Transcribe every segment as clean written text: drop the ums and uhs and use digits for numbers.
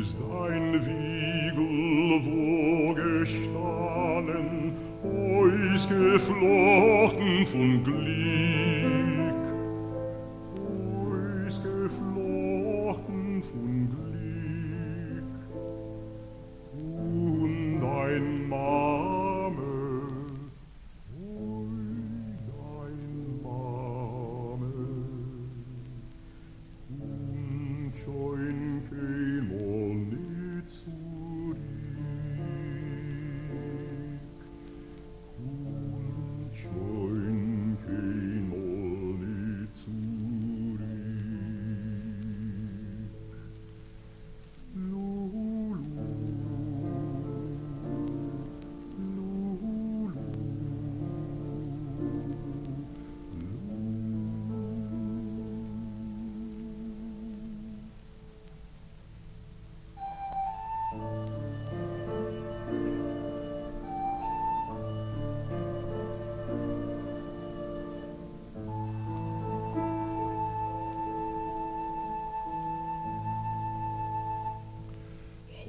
ist ein Wiegel, wo gestanden, ausgeflochten von Glück, ausgeflochten von Glück, und ein Mame, ein Mame, und schon kein Mal nicht zurück, und schon kein Mal nicht zurück.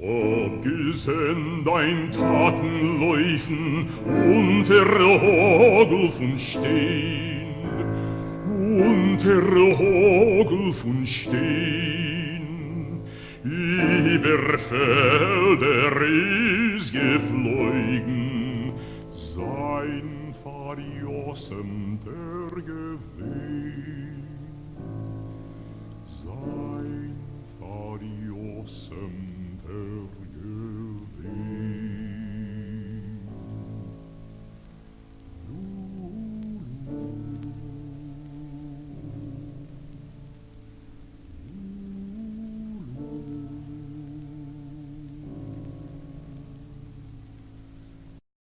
Hab gesehen dein Tatenläufen unter Hagel von Stein, unter Hagel von Stein. Über Felder ist geflogen, sein verjossender Geweih.